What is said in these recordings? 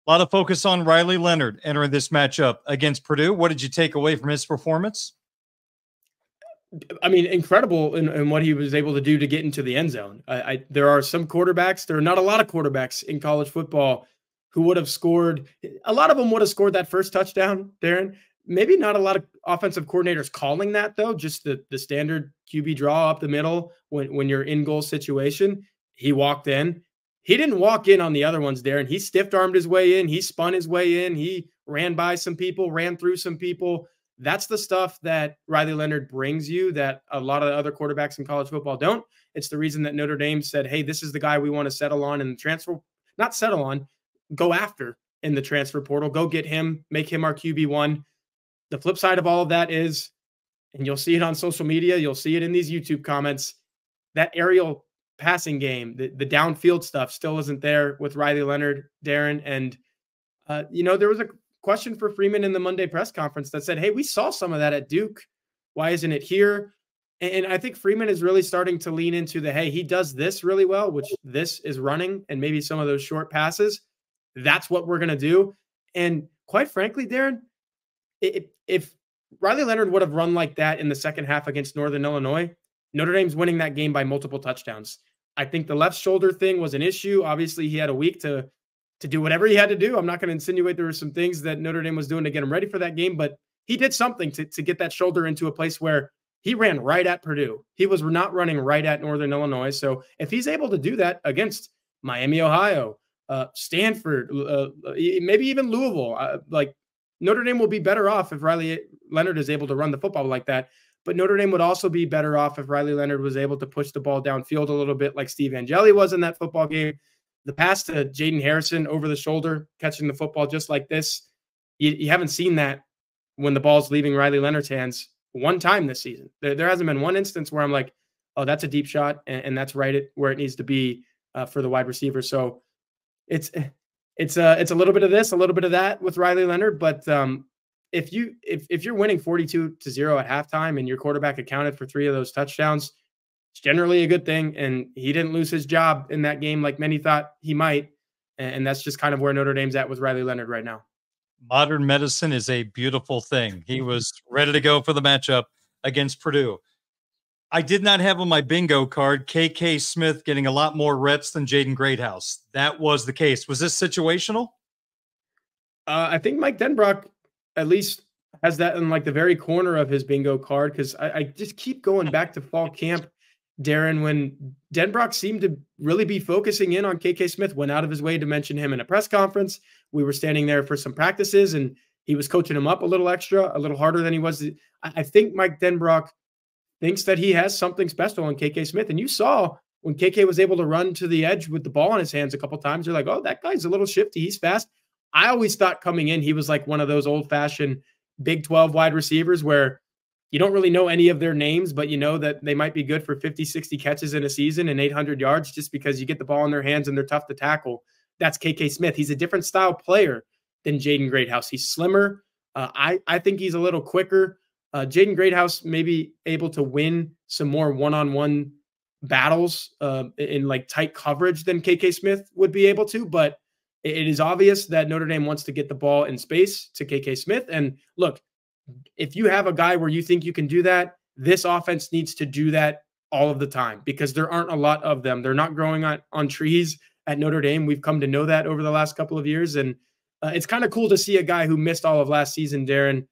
A lot of focus on Riley Leonard entering this matchup against Purdue. What did you take away from his performance? I mean, incredible in what he was able to do to get into the end zone. There are some quarterbacks, there are not a lot of quarterbacks in college football who would have scored. A lot of them would have scored that first touchdown, Darren. Maybe not a lot of offensive coordinators calling that, though, just the standard QB draw up the middle when you're in goal situation. He walked in. He didn't walk in on the other ones, Darren. He stiff-armed his way in. He spun his way in. He ran by some people, ran through some people. That's the stuff that Riley Leonard brings you that a lot of the other quarterbacks in college football don't. It's the reason that Notre Dame said, hey, this is the guy we want to settle on in the transfer, not settle on, go after in the transfer portal. Go get him, make him our QB1. The flip side of all of that is, and you'll see it on social media, you'll see it in these YouTube comments, that aerial passing game, the downfield stuff still isn't there with Riley Leonard, Darren. And, there was a question for Freeman in the Monday press conference that said, hey, we saw some of that at Duke. Why isn't it here? And I think Freeman is really starting to lean into hey, he does this really well, which this is running and maybe some of those short passes. That's what we're going to do. And quite frankly, Darren, if Riley Leonard would have run like that in the second half against Northern Illinois, Notre Dame's winning that game by multiple touchdowns. I think the left shoulder thing was an issue. Obviously, he had a week to do whatever he had to do. I'm not going to insinuate there were some things that Notre Dame was doing to get him ready for that game, but he did something to get that shoulder into a place where he ran right at Purdue. He was not running right at Northern Illinois. So if he's able to do that against Miami, Ohio, Stanford, maybe even Louisville, Notre Dame will be better off if Riley Leonard is able to run the football like that. But Notre Dame would also be better off if Riley Leonard was able to push the ball downfield a little bit like Steve Angeli was in that football game. The pass to Jaden Harrison over the shoulder, catching the football just like this, you haven't seen that when the ball's leaving Riley Leonard's hands one time this season. There hasn't been one instance where I'm like, oh, that's a deep shot, and that's right where it needs to be for the wide receiver. So it's a little bit of this, a little bit of that with Riley Leonard. But if you're winning 42-0 at halftime and your quarterback accounted for 3 of those touchdowns, it's generally a good thing. And he didn't lose his job in that game like many thought he might. And that's just kind of where Notre Dame's at with Riley Leonard right now. Modern medicine is a beautiful thing. He was ready to go for the matchup against Purdue. I did not have on my bingo card KK Smith getting a lot more reps than Jaden Greathouse. That was the case. Was this situational? I think Mike Denbrock at least has that in the very corner of his bingo card, because I just keep going back to fall camp, Darren, when Denbrock seemed to really be focusing in on KK Smith, went out of his way to mention him in a press conference. We were standing there for some practices, and he was coaching him up a little extra, a little harder than he was. I think Mike Denbrock thinks that he has something special in KK Smith. And you saw when KK was able to run to the edge with the ball in his hands a couple times, you're like, oh, that guy's a little shifty. He's fast. I always thought coming in, he was like one of those old-fashioned Big 12 wide receivers where you don't really know any of their names, but you know that they might be good for 50, 60 catches in a season and 800 yards just because you get the ball in their hands and they're tough to tackle. That's KK Smith. He's a different style player than Jaden Greathouse. He's slimmer. I think he's a little quicker. Jaden Greathouse may be able to win some more one-on-one battles in tight coverage than KK Smith would be able to, but it is obvious that Notre Dame wants to get the ball in space to KK Smith. And look, if you have a guy where you think you can do that, this offense needs to do that all of the time because there aren't a lot of them. They're not growing on trees at Notre Dame. We've come to know that over the last couple of years. And it's kind of cool to see a guy who missed all of last season, Darren,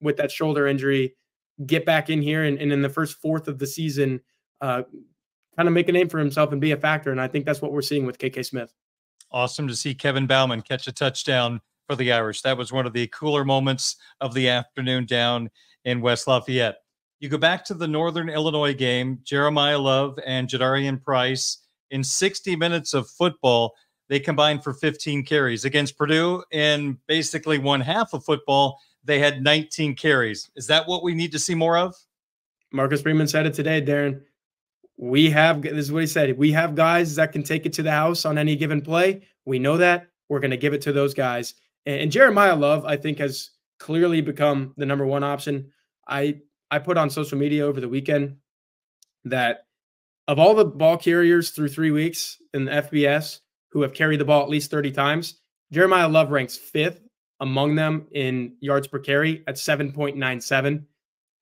with that shoulder injury, get back in here and in the first fourth of the season, kind of make a name for himself and be a factor. And I think that's what we're seeing with KK Smith. Awesome to see Kevin Bauman catch a touchdown for the Irish. That was one of the cooler moments of the afternoon down in West Lafayette. You go back to the Northern Illinois game, Jeremiah Love and Jadarian Price, in 60 minutes of football, they combined for 15 carries. Against Purdue, in basically one half of football, they had 19 carries. Is that what we need to see more of? Marcus Freeman said it today, Darren. This is what he said. We have guys that can take it to the house on any given play. We know that. We're going to give it to those guys. And Jeremiah Love, I think, has clearly become the number one option. I put on social media over the weekend that of all the ball carriers through 3 weeks in the FBS who have carried the ball at least 30 times, Jeremiah Love ranks 5th among them in yards per carry at 7.97.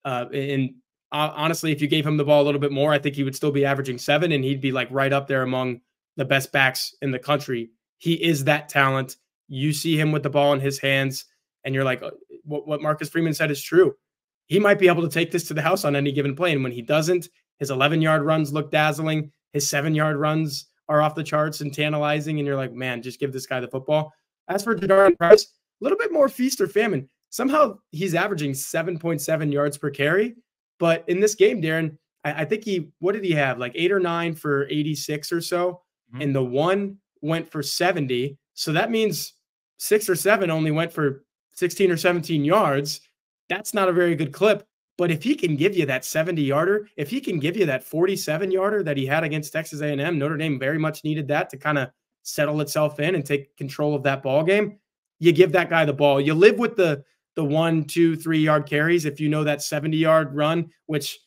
And honestly, if you gave him the ball a little bit more, I think he would still be averaging 7, and he'd be like right up there among the best backs in the country. He is that talent. You see him with the ball in his hands, and you're like, what Marcus Freeman said is true. He might be able to take this to the house on any given play. And when he doesn't, his 11-yard runs look dazzling. His 7-yard runs are off the charts and tantalizing. And you're like, man, just give this guy the football. As for Jadarian Price, a little bit more feast or famine. Somehow he's averaging 7.7 yards per carry. But in this game, Darren, I think what did he have? Like 8 or 9 for 86 or so. Mm-hmm. And the one went for 70. So that means 6 or 7 only went for 16 or 17 yards. That's not a very good clip. But if he can give you that 70-yarder, if he can give you that 47-yarder that he had against Texas A&M, Notre Dame very much needed that to kind of settle itself in and take control of that ball game. You give that guy the ball. You live with the 1, 2, 3-yard carries if you know that 70-yard run, which,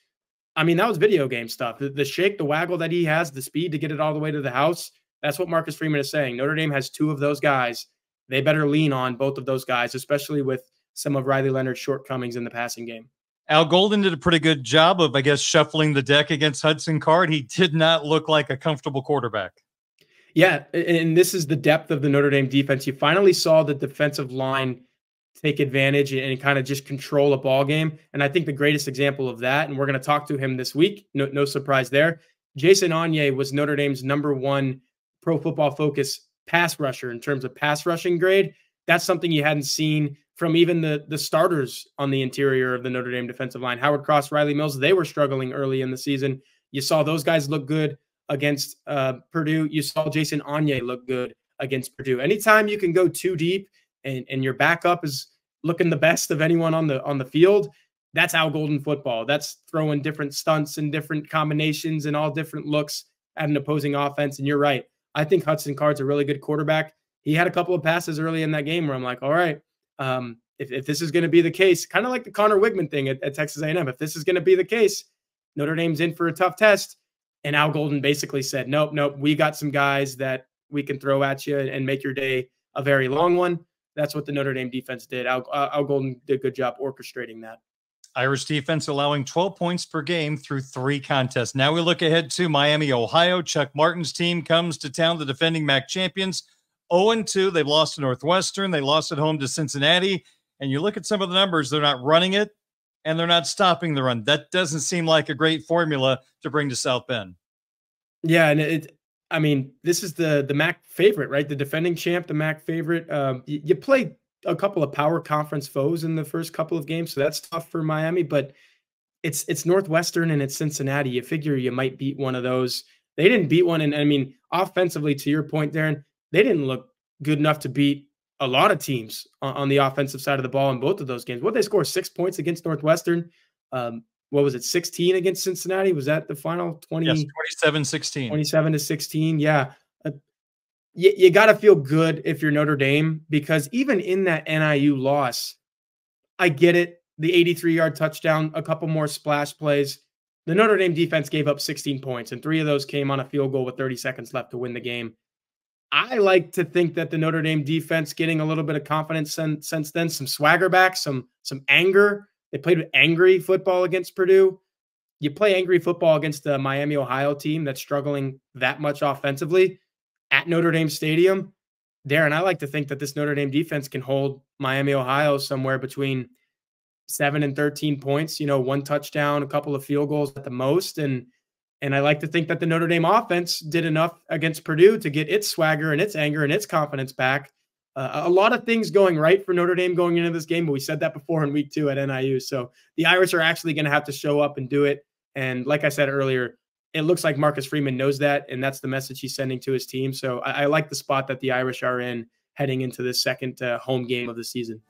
I mean, that was video game stuff. The shake, the waggle that he has, the speed to get it all the way to the house, that's what Marcus Freeman is saying. Notre Dame has 2 of those guys. They better lean on both of those guys, especially with some of Riley Leonard's shortcomings in the passing game. Al Golden did a pretty good job of, I guess, shuffling the deck against Hudson Card. He did not look like a comfortable quarterback. Yeah, and this is the depth of the Notre Dame defense. You finally saw the defensive line take advantage and kind of just control a ball game. And I think the greatest example of that, and we're going to talk to him this week, no surprise there, Jason Onye was Notre Dame's #1 Pro Football Focus pass rusher in terms of pass rushing grade. That's something you hadn't seen from even the starters on the interior of the Notre Dame defensive line. Howard Cross, Riley Mills, they were struggling early in the season. You saw those guys look good against Purdue. You saw Jason Onye look good against Purdue. Anytime you can go too deep and your backup is looking the best of anyone on the field, that's Al Golden football. That's throwing different stunts and different combinations and all different looks at an opposing offense. And you're right. I think Hudson Card's a really good quarterback. He had a couple of passes early in that game where I'm like, all right, if this is going to be the case, kind of like the Connor Wigman thing at Texas A&M, if this is going to be the case, Notre Dame's in for a tough test. And Al Golden basically said, nope, we got some guys that we can throw at you and make your day a very long one. That's what the Notre Dame defense did. Al Golden did a good job orchestrating that. Irish defense allowing 12 points per game through 3 contests. Now we look ahead to Miami, Ohio. Chuck Martin's team comes to town, the defending MAC champions. 0-2. They've lost to Northwestern. They lost at home to Cincinnati. And you look at some of the numbers, they're not running it, and they're not stopping the run. That doesn't seem like a great formula to bring to South Bend. Yeah, and I mean, this is the MAC favorite, right? The defending champ, the MAC favorite. You play a couple of power conference foes in the first couple of games, so that's tough for Miami, but it's Northwestern and it's Cincinnati. You figure you might beat one of those. They didn't beat one, and I mean, offensively, to your point, Darren, they didn't look good enough to beat a lot of teams on the offensive side of the ball in both of those games. What they score 6 points against Northwestern. What was it? 16 against Cincinnati. Was that the final 20? Yes, 27-16. 27-16. Yeah. You got to feel good if you're Notre Dame, because even in that NIU loss, I get it. The 83-yard touchdown, a couple more splash plays. The Notre Dame defense gave up 16 points, and 3 of those came on a field goal with 30 seconds left to win the game. I like to think that the Notre Dame defense getting a little bit of confidence since then, some swagger back, some anger. They played with angry football against Purdue. You play angry football against the Miami, Ohio team that's struggling that much offensively at Notre Dame Stadium. Darren, I like to think that this Notre Dame defense can hold Miami, Ohio somewhere between 7 and 13 points, 1 touchdown, a couple of field goals at the most. And I like to think that the Notre Dame offense did enough against Purdue to get its swagger and its anger and its confidence back. A lot of things going right for Notre Dame going into this game, but we said that before in week 2 at NIU. So the Irish are actually going to have to show up and do it. And like I said earlier, it looks like Marcus Freeman knows that, and that's the message he's sending to his team. So I like the spot that the Irish are in heading into this second home game of the season.